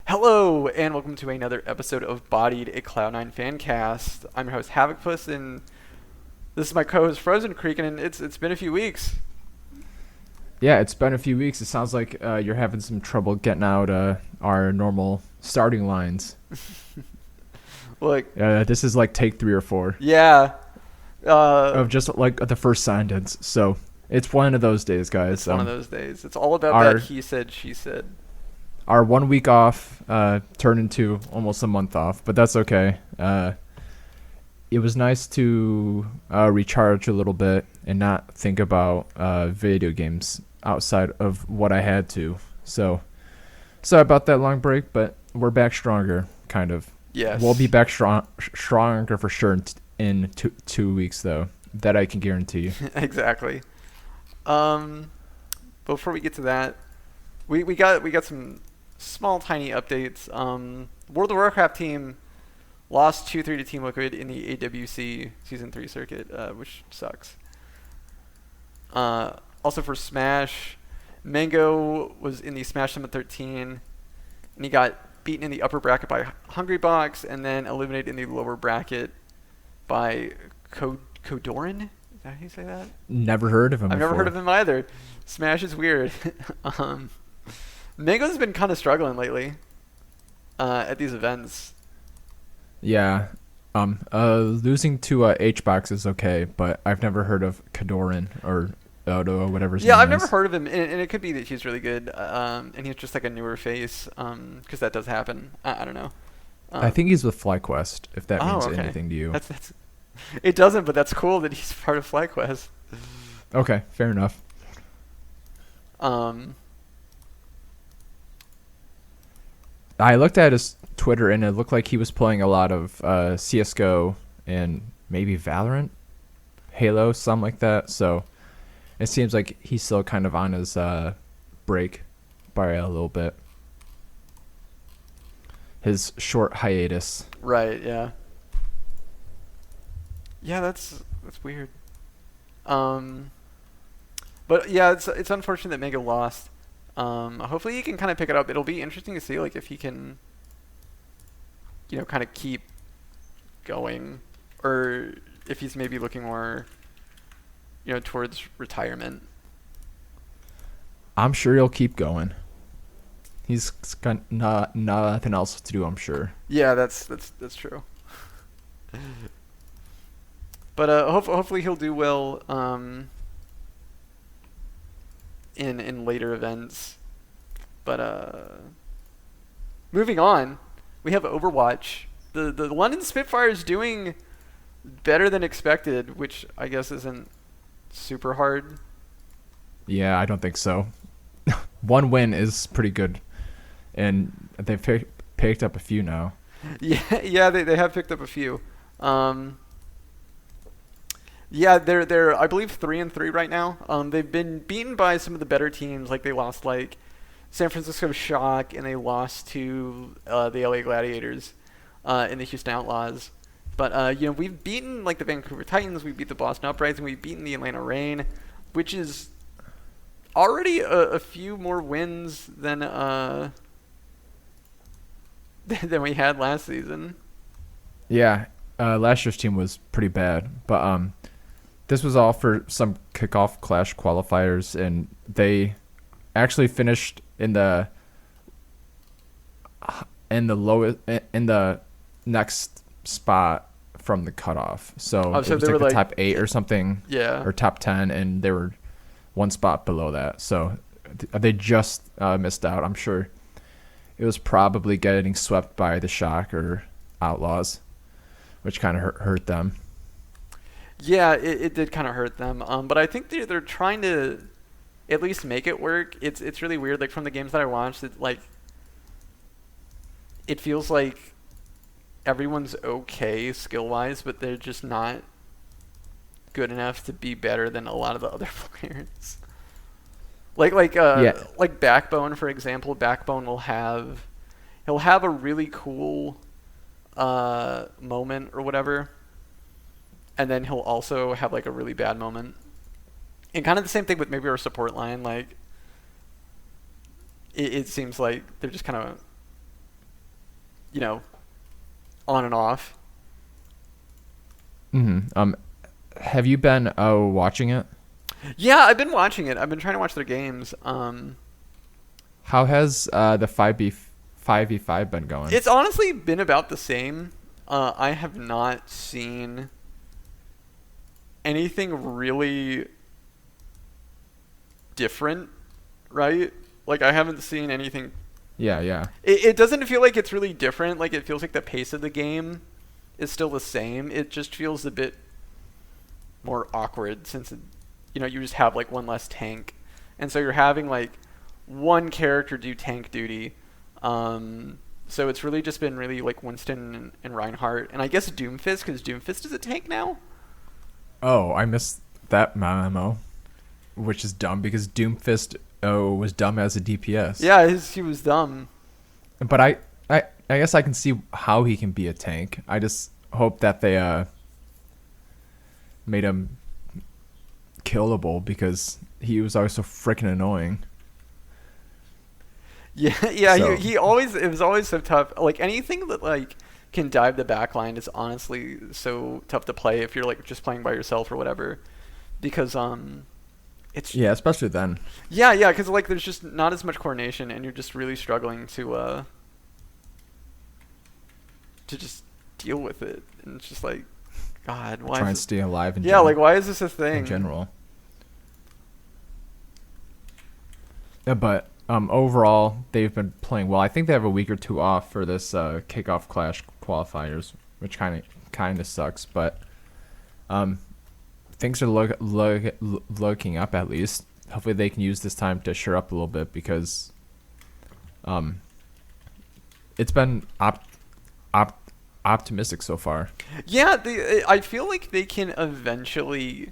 Hello, and welcome to another episode of Bodied, a Cloud9 fan cast. I'm your host, Havokpus, and this is my co-host, Frozencreek, and it's been a few weeks. Yeah, it's been a few weeks. It sounds like you're having some trouble getting out our normal starting lines. Like, This is like take 3 or 4 yeah, of just like the first sentence. So it's one of those days, guys. it's one of those days. It's all about our that he said, she said. our 1 week off turned into almost a month off, but that's okay. It was nice to recharge a little bit and not think about video games outside of what I had to. So sorry about that long break, but we're back stronger, kind of. Yes. We'll be back stronger for sure in 2 weeks, though. That I can guarantee. Exactly. Before we get to that, we got some small, tiny updates. World of Warcraft team lost 2-3 to Team Liquid in the AWC Season 3 circuit, which sucks. Also for Smash, Mango was in the Smash Summit 13, and he got beaten in the upper bracket by Hungrybox, and then eliminated in the lower bracket by Kodorin? Is that how you say that? Never heard of him I've before. never heard of him either. Smash is weird. Mango's been kind of struggling lately at these events. Yeah. Losing to HBox is okay, but I've never heard of Kadoran or Odo or whatever his name I've is. never heard of him, and it could be that he's really good, and he's just like a newer face, because that does happen. I don't know. I think he's with FlyQuest, if that means okay. anything to you. That's it doesn't, but that's cool that he's part of FlyQuest. Okay, fair enough. I looked at his Twitter, and it looked like he was playing a lot of CSGO and maybe Valorant, Halo, something like that. So it seems like he's still kind of on his break by a little bit. His short hiatus. Right. Yeah. Yeah, that's weird. But yeah, it's unfortunate that Mega lost. Hopefully he can kind of pick it up. It'll be interesting to see like if he can, kind of keep going, or if he's maybe looking more, towards retirement. I'm sure he'll keep going. He's got nothing else to do, I'm sure. Yeah, that's true. But hopefully he'll do well in later events. But moving on, we have Overwatch. The London Spitfire is doing better than expected, which I guess isn't super hard. Yeah, I don't think so. One win is pretty good, and they've picked up a few now. Yeah, they have picked up a few. Yeah, they're I believe 3-3 right now. They've been beaten by some of the better teams. Like they lost like San Francisco Shock, and they lost to the LA Gladiators in the Houston Outlaws. But we've beaten like the Vancouver Titans, we beat the Boston Uprising, we've beaten the Atlanta Reign, which is already a few more wins than than we had last season. Yeah, last year's team was pretty bad, but this was all for some kickoff clash qualifiers, and they actually finished in the lowest in the next spot from the cutoff. So Oh, it so was they like were the like- top 8 or something, Yeah. or top 10, and they were one spot below that. So they just missed out. I'm sure it was probably getting swept by the Shock or Outlaws, which kind of hurt them. Yeah, it did kind of hurt them. But I think they're trying to at least make it work. It's really weird. Like from the games that I watched, it feels like everyone's okay skill wise, but they're just not good enough to be better than a lot of the other players. Yeah. Like Backbone, for example. Backbone he'll have a really cool moment or whatever, and then he'll also have like a really bad moment. And kind of the same thing with maybe our support line. Like it seems like they're just kind of you know, on and off. Have you been watching it? Yeah, I've been watching it. I've been trying to watch their games. How has the 5v5 been going? It's honestly been about the same. I have not seen anything really different, right? Like, I haven't seen anything. Yeah. It doesn't feel like it's really different. Like, it feels like the pace of the game is still the same. It just feels a bit more awkward since, you just have, like, one less tank. And so you're having, like, one character do tank duty. So it's really just been really, like, Winston and Reinhardt. And I guess Doomfist, because Doomfist is a tank now? Oh, I missed that memo, which is dumb because Doomfist was dumb as a DPS. Yeah, he was dumb. But I guess I can see how he can be a tank. I just hope that they made him killable because he was always so freaking annoying. Yeah, so. It was always so tough. Like, anything that, like, can dive the backline is honestly so tough to play if you're, like, just playing by yourself or whatever. Because, it's... Yeah, especially then. Yeah, because, like, there's just not as much coordination, and you're just really struggling to just deal with it. And it's just like, God, why try and stay alive in general. Like, why is this a thing? In general. Yeah, but overall, they've been playing well. I think they have a week or two off for this kickoff clash qualifiers, which kind of sucks. But things are looking up at least. Hopefully, they can use this time to shore up a little bit because it's been optimistic so far. Yeah, I feel like they can eventually,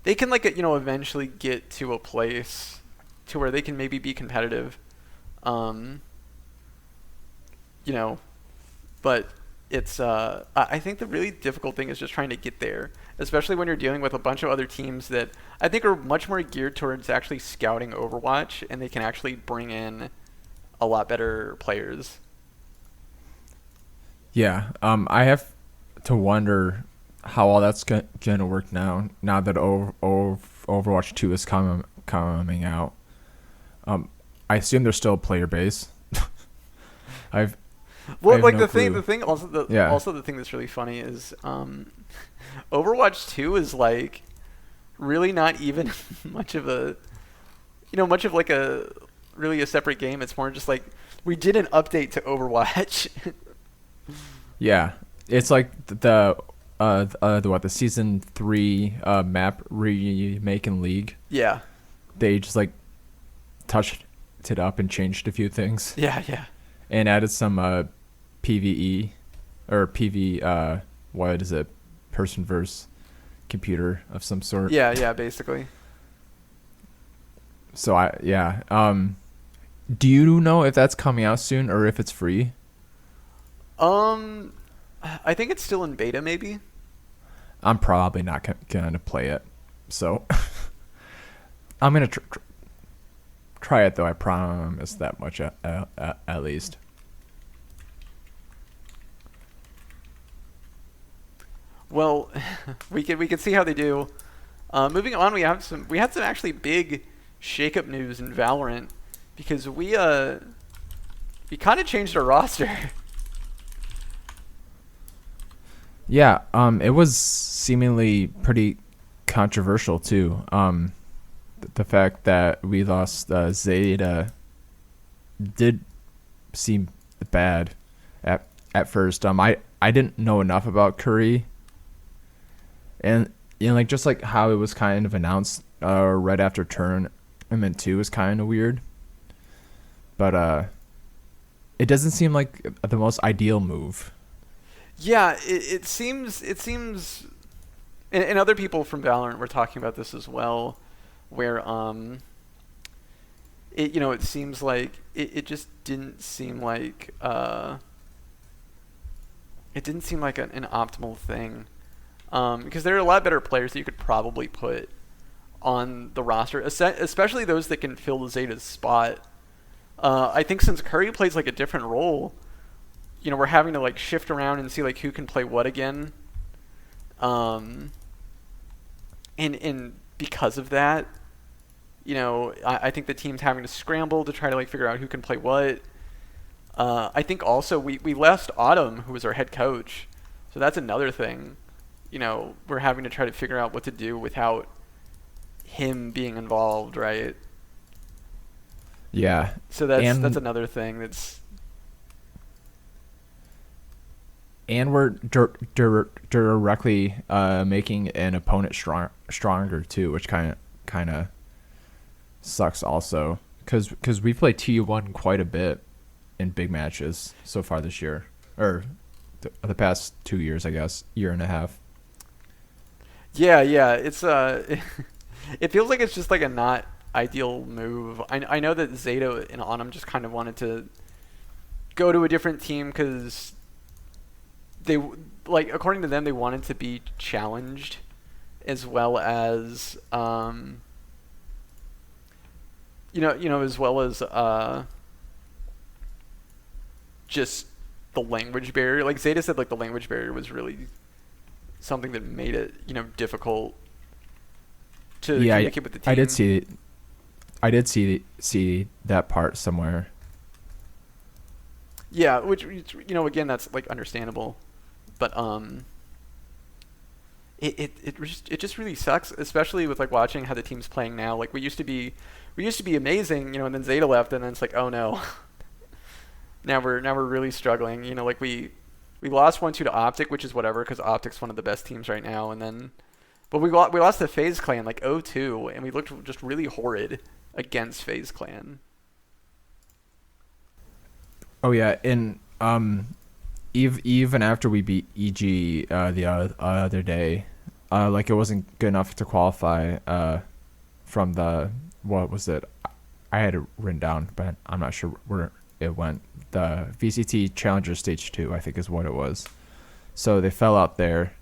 eventually get to a place to where they can maybe be competitive, but it's, I think the really difficult thing is just trying to get there, especially when you're dealing with a bunch of other teams that I think are much more geared towards actually scouting Overwatch, and they can actually bring in a lot better players. Yeah, I have to wonder how all that's gonna work now that Overwatch 2 is coming out. I assume there's still a player base. The thing that's really funny is Overwatch 2 is like really not even much of a really a separate game. It's more just like we did an update to Overwatch. Yeah, it's like the season 3 map remake in League. Yeah, they just like touched it up and changed a few things. Yeah, and added some PVE or PV. What is it? Person versus computer of some sort. Yeah, basically. So do you know if that's coming out soon or if it's free? I think it's still in beta, maybe. I'm probably not gonna play it, so I'm gonna try it though. I promise that much at least. Well, we can see how they do. Moving on, we had some actually big shakeup news in Valorant because we kind of changed our roster. Yeah, it was seemingly pretty controversial too. The fact that we lost Zeta did seem bad at first. I didn't know enough about Curry, and just like how it was kind of announced right after Tournament 2 was kind of weird. But it doesn't seem like the most ideal move. Yeah, it seems, and other people from Valorant were talking about this as well, where it seems like it just didn't seem like an optimal thing, because there are a lot better players that you could probably put on the roster, especially those that can fill the Zeta's spot. I think since Curry plays like a different role, we're having to like shift around and see like who can play what again. Um, and because of that, I think the team's having to scramble to try to like figure out who can play what. I think also we lost Autumn, who was our head coach, so that's another thing. We're having to try to figure out what to do without him being involved, right? Yeah, So that's and another thing that's we're directly making an opponent stronger too, which kind of sucks also, because we played T1 quite a bit in big matches so far this year, or the past 2 years, I guess, year and a half. yeah. It's it feels like it's just like a not ideal move. I know that Zeta and Autumn just kind of wanted to go to a different team because they like according to them they wanted to be challenged as well as as well as just the language barrier. Like Zeta said, like the language barrier was really something that made it difficult to Yeah, communicate with the team. I did see that part somewhere. Yeah, which again that's like understandable, but it just really sucks, especially with like watching how the team's playing now. Like we used to be amazing, and then Zeta left, and then it's like, oh no, now we're really struggling. Like we lost 1-2 to Optic, which is whatever, because Optic's one of the best teams right now, and then but we lost to FaZe Clan like 0-2, and we looked just really horrid against FaZe Clan. Oh yeah, and even after we beat EG the other day, like it wasn't good enough to qualify from the, what was it? I had it written down, but I'm not sure where it went. The VCT Challenger Stage 2, I think is what it was. So they fell out there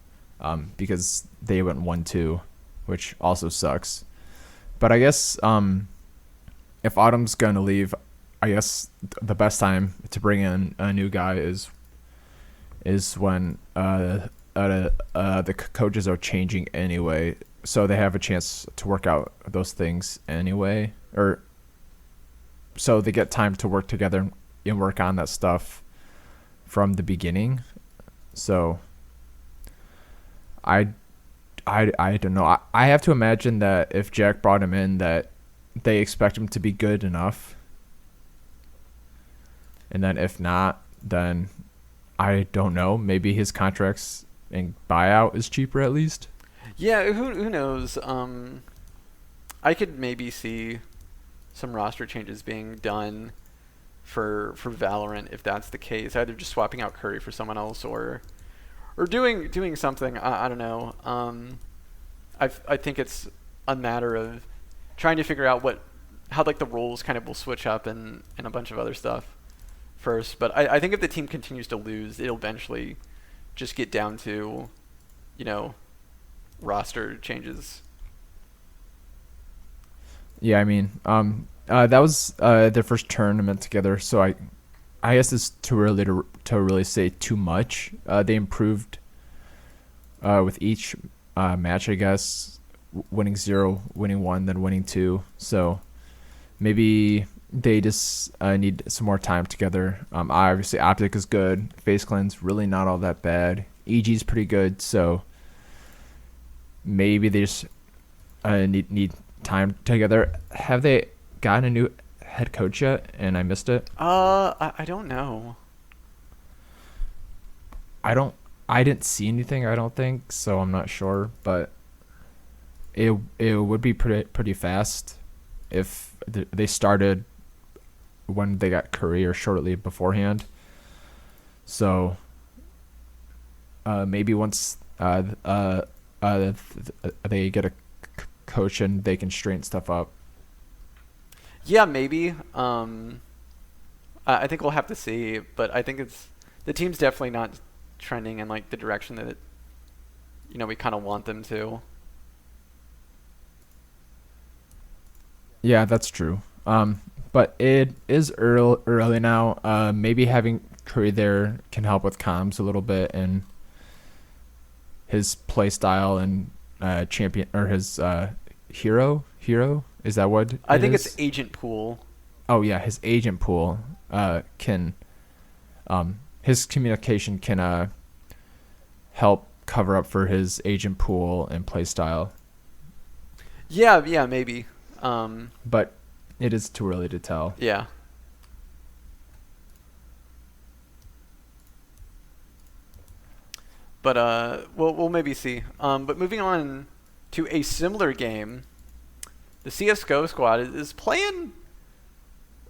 because they went 1-2, which also sucks. But I guess if Autumn's going to leave, I guess the best time to bring in a new guy is when the coaches are changing anyway, so they have a chance to work out those things anyway, or so they get time to work together and work on that stuff from the beginning. So I don't know. I have to imagine that if Jack brought him in, that they expect him to be good enough. And then if not, then I don't know. Maybe his contracts and buyout is cheaper at least. Yeah, who knows? I could maybe see some roster changes being done for Valorant if that's the case. Either just swapping out Curry for someone else or doing something. I don't know. I think it's a matter of trying to figure out how like the roles kind of will switch up and a bunch of other stuff first. But I think if the team continues to lose, it'll eventually just get down to, roster changes. Yeah, I mean, that was their first tournament together, so I guess it's too early to really say too much. They improved with each match, I guess, winning 0, winning 1, then winning 2. So maybe they just need some more time together. Obviously, Optic is good. FaZe Clan's really not all that bad. EG's pretty good, so maybe they just need time together. Have they gotten a new head coach yet? And I missed it. I don't know. I didn't see anything. I don't think so. I'm not sure, but it would be pretty fast if they started when they got Curry or shortly beforehand. So maybe once they get a coach and they can straighten stuff up. Yeah, maybe. I think we'll have to see, but I think the team's definitely not trending in like the direction that we kind of want them to. Yeah, that's true. but it is early now. Maybe having Curry there can help with comms a little bit and his play style and champion or his hero. Is that what I think it's agent pool. Oh yeah, his agent pool can his communication can help cover up for his agent pool and play style. Yeah, maybe. But it is too early to tell. Yeah. But we'll maybe see. But moving on to a similar game, the CS:GO squad is playing.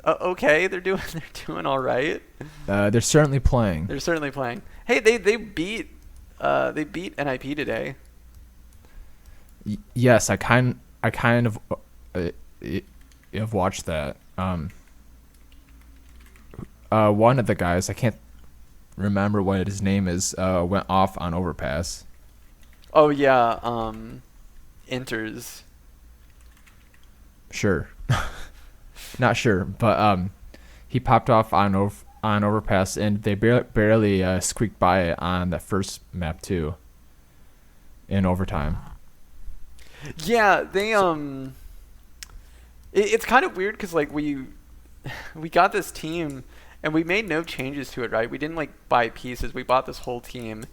Okay, they're doing all right. They're certainly playing. They're certainly playing. Hey, they beat NIP today. Yes, I kind of have watched that. One of the guys, I can't remember what his name is, went off on overpass. Oh yeah, enters. Sure. Not sure, but he popped off on overpass, and they barely squeaked by it on the first map too. In overtime. Yeah, they it's kind of weird because like we got this team and we made no changes to it, right? We didn't like buy pieces. We bought this whole team,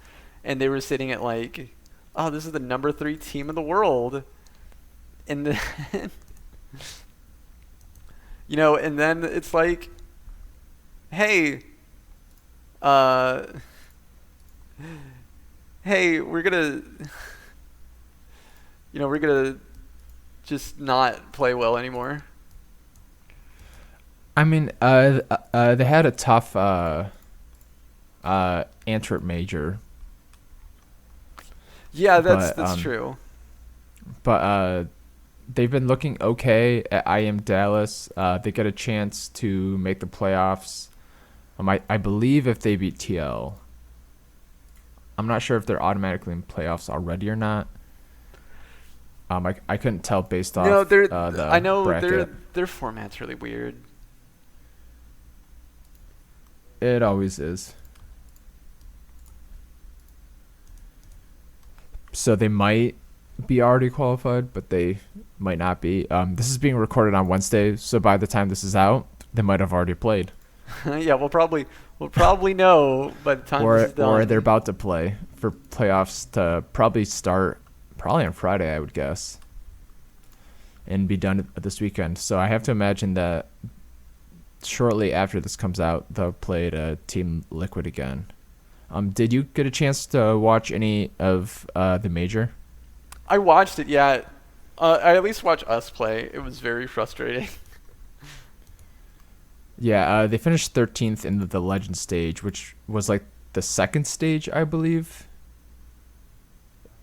and they were sitting at like, oh, this is the number 3 team in the world, and then and then it's like, hey, hey, we're gonna just not play well anymore. I mean, they had a tough Antwerp major. Yeah, that's true. But they've been looking okay at IM Dallas. They get a chance to make the playoffs. I believe if they beat TL. I'm not sure if they're automatically in playoffs already or not. I couldn't tell based off I know bracket. their format's really weird. It always is. So they might be already qualified, but they might not be. This is being recorded on Wednesday, so by the time this is out, they might have already played. Yeah, we'll probably know by the time this is done. Or they're about to play for playoffs to probably start on Friday, I would guess, and be done this weekend. So I have to imagine that shortly after this comes out, they'll play to Team Liquid again. Did you get a chance to watch any of the major? I watched it, yeah. I at least watched us play. It was very frustrating. Yeah, they finished 13th in the Legend stage, which was like the second stage, I believe.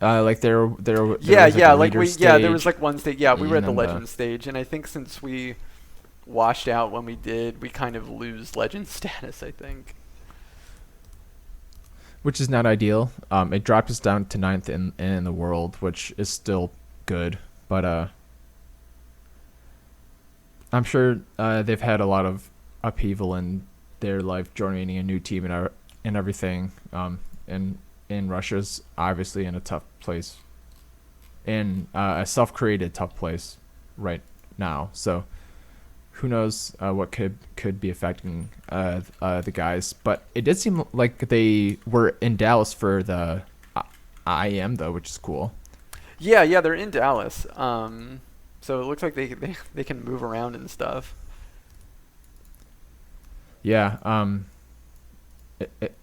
Like there was there was like one stage. Yeah, we were at the Legend stage, and I think since we washed out when we did, we kind of lose Legend status, I think. Which is not ideal. It dropped us down to 9th in the world, which is still good, but I'm sure they've had a lot of upheaval in their life, joining a new team and everything. And Russia's obviously in a tough place, in a self-created tough place right now. So who knows what could be affecting the guys. But it did seem like they were in Dallas for the IEM though, which is cool. Yeah, they're in Dallas. So it looks like they can move around and stuff. Yeah.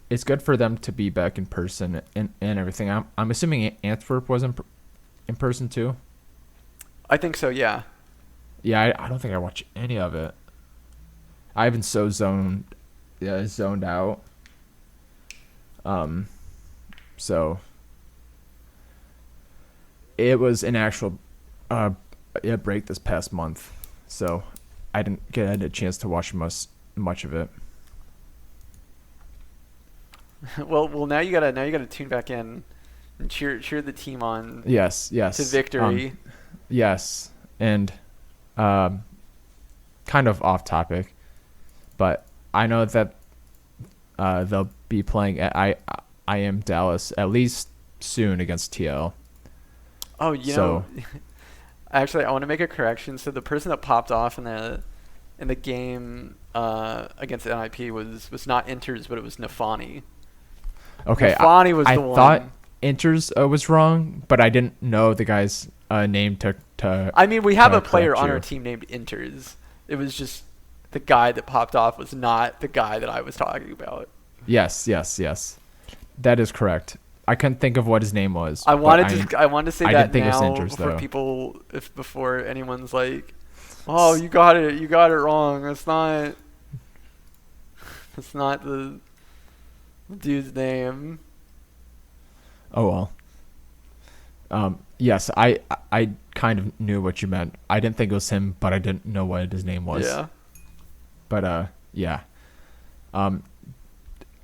It's good for them to be back in person and everything. I'm assuming Antwerp was in person too. I think so. Yeah. Yeah, I don't think I watched any of it. I've been so zoned out. So it was an actual break this past month, so I didn't get a chance to watch much of it. Well, now you gotta tune back in and cheer the team on. Yes. To victory. Yes, and kind of off topic, but I know that they'll be playing at I am Dallas at least soon against TL. Oh, you know, actually, I want to make a correction. So the person that popped off in the game against NIP was not Inters, but it was Nafani. Okay, Nafani was I the one. thought Inters was wrong, but I didn't know the guy's name to. I mean, we have a player correct on you. our team named Inters. It was just the guy that popped off was not the guy that I was talking about. Yes. That is correct. I couldn't think of what his name was. I wanted to say I that didn't think it was now Inters, before though. people, before anyone's like, "Oh, you got it wrong. That's not the dude's name." Oh well. Yes, I kind of knew what you meant. I didn't think it was him, but I didn't know what his name was. Yeah. But yeah. I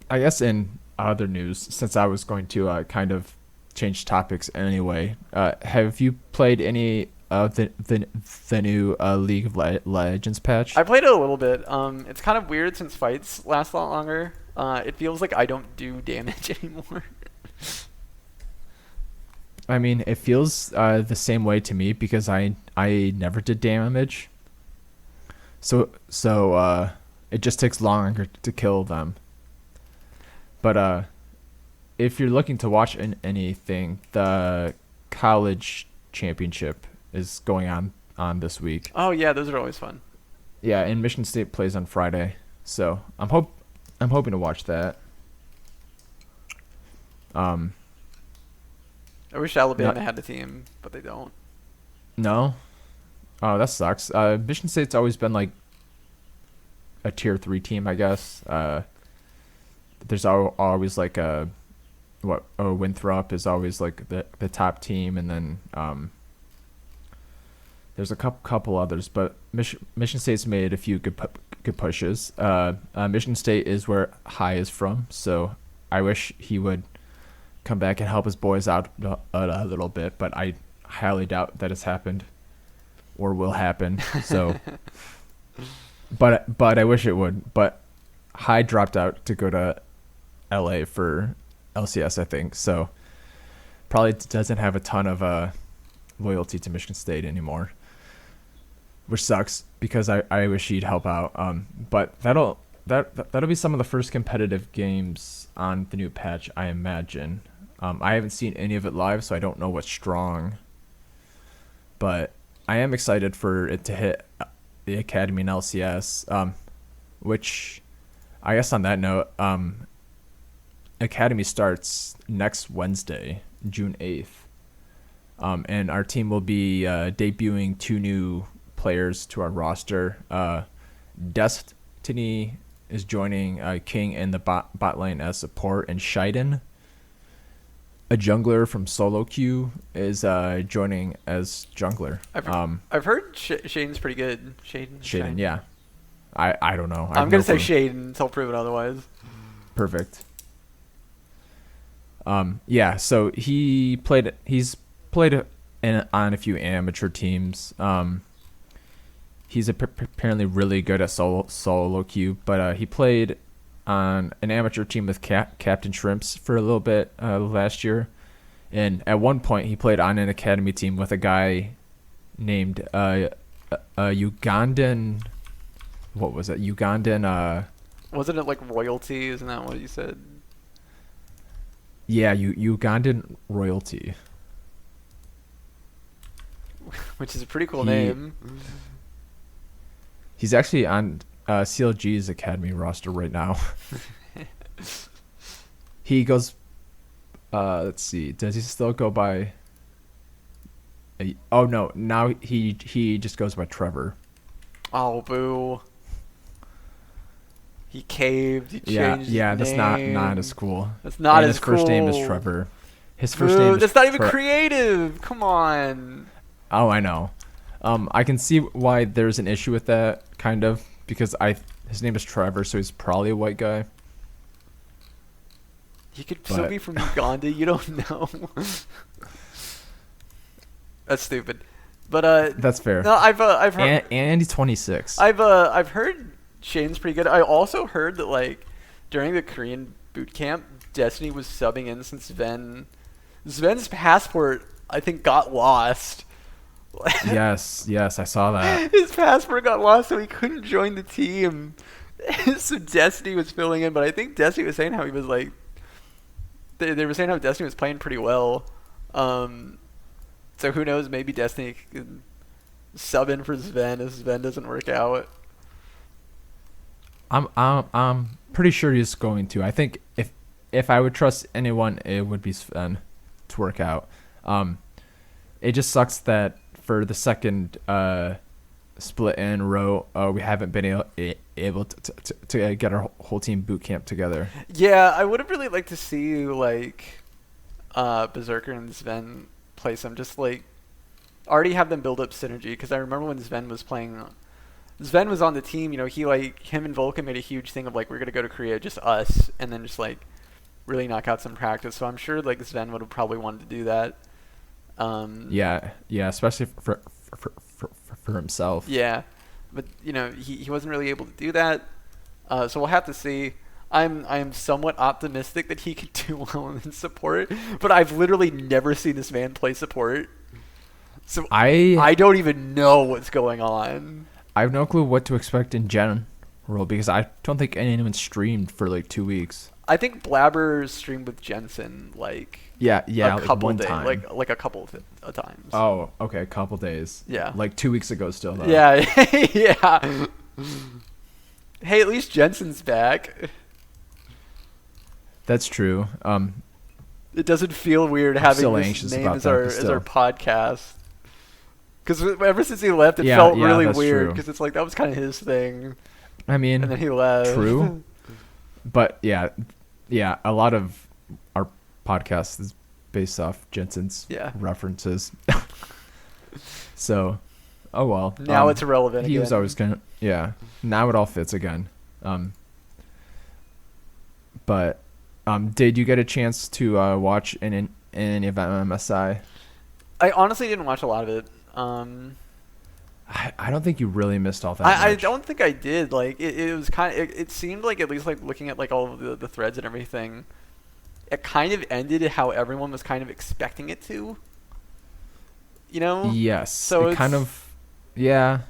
guess in other news, since I was going to kind of change topics anyway, have you played any of the new League of Legends patch? I played it a little bit. It's kind of weird since fights last a lot longer. It feels like I don't do damage anymore. I mean, it feels the same way to me because I never did damage. So it just takes longer to kill them. But if you're looking to watch anything, the college championship is going on this week. Oh yeah, those are always fun. Yeah, and Michigan State plays on Friday, so I'm hoping to watch that. I wish Alabama had a team, but they don't. No? Oh, that sucks. Michigan State's always been like a tier 3 team, I guess. There's always like Winthrop is always like the top team, and then there's a couple others, but Michigan State's made a few good pushes. Michigan State is where High is from, so I wish he would come back and help his boys out a little bit, but I highly doubt that has happened or will happen. So, but I wish it would. But High dropped out to go to LA for LCS, I think. So probably doesn't have a ton of loyalty to Michigan State anymore, which sucks because I wish he'd help out. But that'll be some of the first competitive games on the new patch, I imagine. I haven't seen any of it live, so I don't know what's strong. But I am excited for it to hit the Academy and LCS, which I guess on that note, Academy starts next Wednesday, June 8th. And our team will be debuting 2 new players to our roster. Destiny is joining King in the bot lane as support, and Shiden, a jungler from solo queue, is joining as jungler. I've heard Shaden's pretty good. Shaden, yeah. I don't know. I'm gonna say Shaden until proven otherwise. Perfect. Yeah. So he's played on a few amateur teams. He's apparently really good at solo queue, but he played on an amateur team with Captain Shrimps for a little bit last year, and at one point he played on an academy team with a guy named Ugandan. What was it? Ugandan. Wasn't it like royalty? Isn't that what you said? Yeah, Ugandan royalty. Which is a pretty cool name. He's actually on CLG's academy roster right now. He goes. Let's see. Does he still go by? Oh no! Now he just goes by Trevor. Oh boo! He caved. He changed. Yeah. His That's name. not as cool. That's not and as his first name is cool. Trevor. His first name is. That's not even creative. Come on. Oh, I know. I can see why there's an issue with that, kind of, because his name is Trevor, so he's probably a white guy. He could still be from Uganda. You don't know. That's stupid. But That's fair. no, I've heard And he's 26. I've heard Shane's pretty good. I also heard that like during the Korean boot camp, Destiny was subbing in since Sven's passport I think got lost. yes, I saw that. His passport got lost, so he couldn't join the team. So Destiny was filling in, but I think Destiny was saying how he was like, they were saying how Destiny was playing pretty well. So who knows? Maybe Destiny can sub in for Sven if Sven doesn't work out. I'm pretty sure he's going to. I think if I would trust anyone, it would be Sven to work out. It just sucks that for the second split in a row, we haven't been able to get our whole team boot camp together. Yeah, I would have really liked to see like Berserker and Sven play some, just like already have them build up synergy, because I remember when Sven was playing, Sven was on the team, you know, him and Vulcan made a huge thing of like, we're gonna go to Korea, just us, and then just like really knock out some practice. So I'm sure like Sven would have probably wanted to do that. Yeah, especially for himself. Yeah, but you know, he wasn't really able to do that. So we'll have to see. I am somewhat optimistic that he could do well in support, but I've literally never seen this man play support. So I don't even know what's going on. I have no clue what to expect in general, because I don't think anyone streamed for like 2 weeks. I think Blabber streamed with Jensen like a like couple one days, time. like a couple of times. Oh, okay, a couple days. Yeah, like 2 weeks ago still though. Yeah, yeah. Hey, at least Jensen's back. That's true. It doesn't feel weird having this name as our podcast. Because ever since he left, it felt really weird. Because it's like that was kind of his thing. I mean, and then he left. True. But yeah, a lot of our podcast is based off Jensen's references. So, oh well. Now it's irrelevant again. He was always gonna. Yeah. Now it all fits again. But did you get a chance to watch any of MSI? I honestly didn't watch a lot of it. I don't think you really missed all that. I don't think I did. Like it was kind of. It seemed like, at least like looking at like all of the threads and everything, it kind of ended how everyone was kind of expecting it to. You know? Yes. So it kind of. Yeah.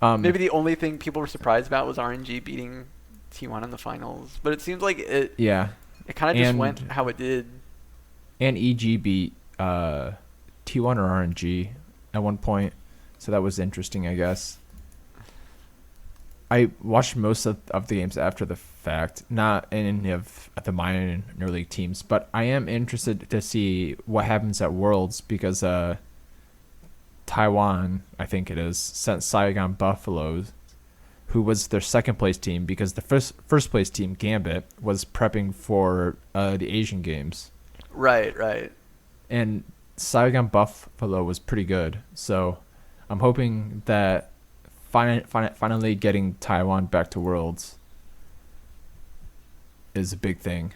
Maybe the only thing people were surprised about was RNG beating T1 in the finals, but it seems like it. Yeah. It kind of just went how it did. And EG beat T1 or RNG at one point, so that was interesting, I guess. I watched most of the games after the fact, not in any of the minor league teams, but I am interested to see what happens at Worlds, because Taiwan, I think it is, sent Saigon Buffaloes, who was their second place team, because the first place team, Gambit, was prepping for the Asian Games. Right. And Saigon Buffalo was pretty good, so I'm hoping that finally getting Taiwan back to Worlds is a big thing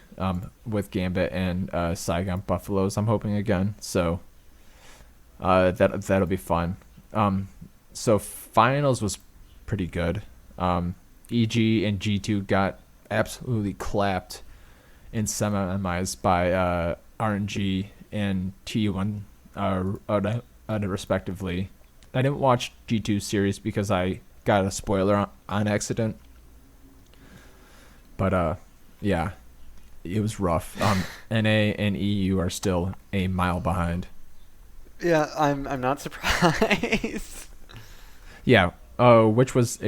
with Gambit and Saigon Buffaloes. I'm hoping again, so that'll be fun. So finals was pretty good. EG and G2 got absolutely clapped in semis by RNG and T1 respectively. I didn't watch G2 series because I got a spoiler on accident. But yeah, it was rough. NA and EU are still a mile behind. Yeah, I'm not surprised. Yeah, which was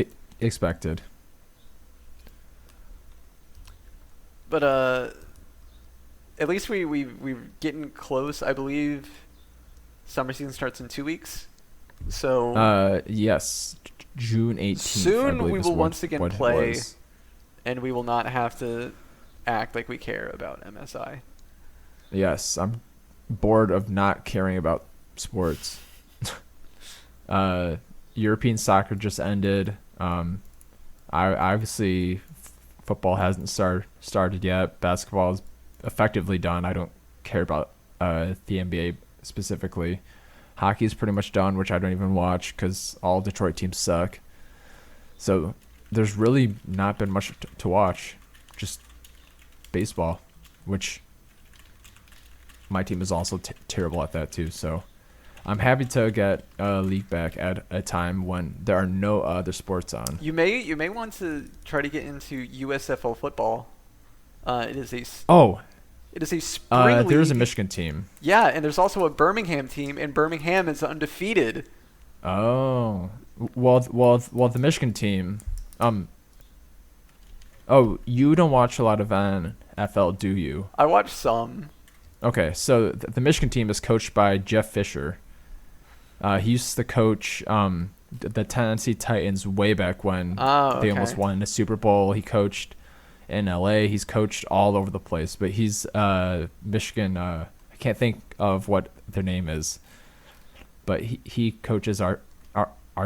expected. But at least we're getting close. I believe summer season starts in 2 weeks. So yes, June 18th. Soon we will once again play, and we will not have to act like we care about MSI. Yes, I'm bored of not caring about sports. European soccer just ended. Obviously football hasn't started yet. Basketball is effectively done. I don't care about the NBA specifically. Hockey's pretty much done, which I don't even watch because all Detroit teams suck. So there's really not been much to watch. Just baseball, which my team is also terrible at that too. So I'm happy to get a league back at a time when there are no other sports on. You may want to try to get into USFL football. It is a spring league. There's a Michigan team. Yeah, and there's also a Birmingham team, and Birmingham is undefeated. Oh, well, the Michigan team. Oh, you don't watch a lot of NFL, do you? I watch some. Okay, so the Michigan team is coached by Jeff Fisher. He used to coach the Tennessee Titans way back when they almost won the Super Bowl. He coached in LA. He's coached all over the place, but he's Michigan. I can't think of what their name is, but he coaches our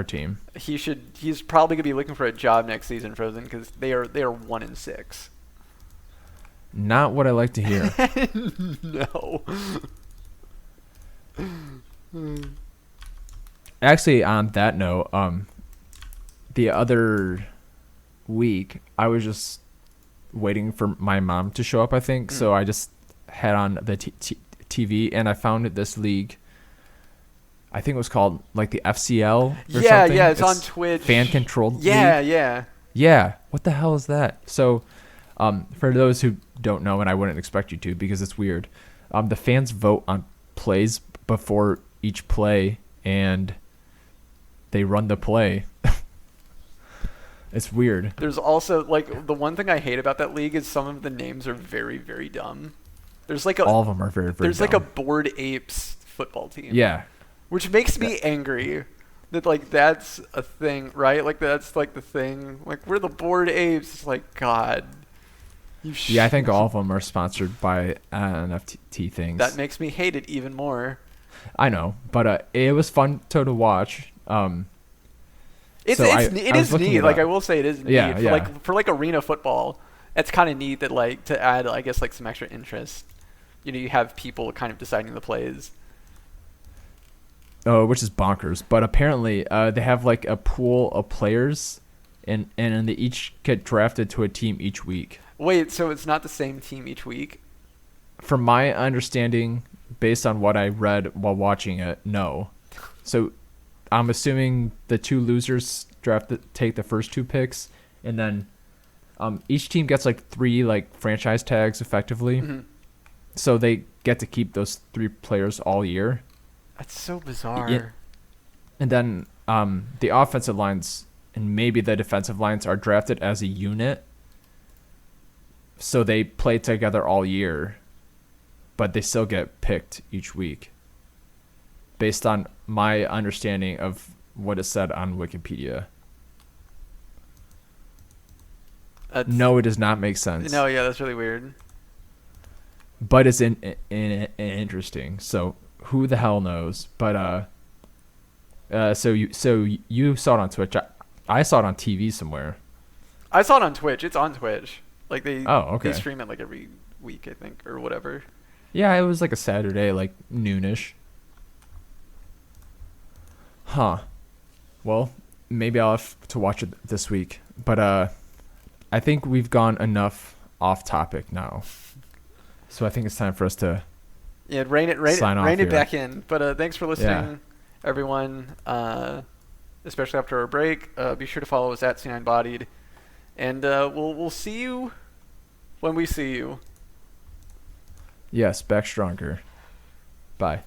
team. He's probably gonna be looking for a job next season, Frozen, because they are 1-6. Not what I like to hear. No. Actually, on that note, the other week I was just waiting for my mom to show up, I think. So I just had on the TV and I found this league. I think it was called like the FCL or something. Yeah, it's on Twitch. Fan controlled. Yeah, league. Yeah. What the hell is that? So, for those who don't know, and I wouldn't expect you to because it's weird, the fans vote on plays before each play and they run the play. It's weird. There's also like the one thing I hate about that league is some of the names are very, very dumb. There's like all of them are very, very there's dumb. Like a Bored Apes football team. Yeah. Which makes me angry that like that's a thing, right? Like that's like the thing. Like we're the Bored Apes. It's like God. Yeah, I think all of them are sponsored by NFT things. That makes me hate it even more. I know, but it was fun to watch. It is neat. Like I will say, it is neat. Yeah, for arena football, it's kind of neat that like to add, I guess, like some extra interest. You have people kind of deciding the plays. Oh, which is bonkers. But apparently, they have like a pool of players, and they each get drafted to a team each week. Wait, so it's not the same team each week? From my understanding, based on what I read while watching it, no. So I'm assuming the two losers take the first two picks, and then each team gets like 3 like franchise tags effectively. Mm-hmm. So they get to keep those 3 players all year. That's so bizarre. Yeah. And then the offensive lines and maybe the defensive lines are drafted as a unit. So they play together all year, but they still get picked each week. Based on my understanding of what is said on Wikipedia. No, it does not make sense. No, yeah, that's really weird. But it's interesting. So who the hell knows? But so you saw it on Twitch. I saw it on TV somewhere. I saw it on Twitch. It's on Twitch. Like they stream it like every week, I think, or whatever. Yeah, it was like a Saturday, like noonish. Huh. Well, maybe I'll have to watch it this week. But I think we've gone enough off topic now. So I think it's time for us to rein it back in. But thanks for listening, everyone. Especially after our break. Be sure to follow us at C9 Bodied, and we'll see you when we see you. Yes, back stronger. Bye.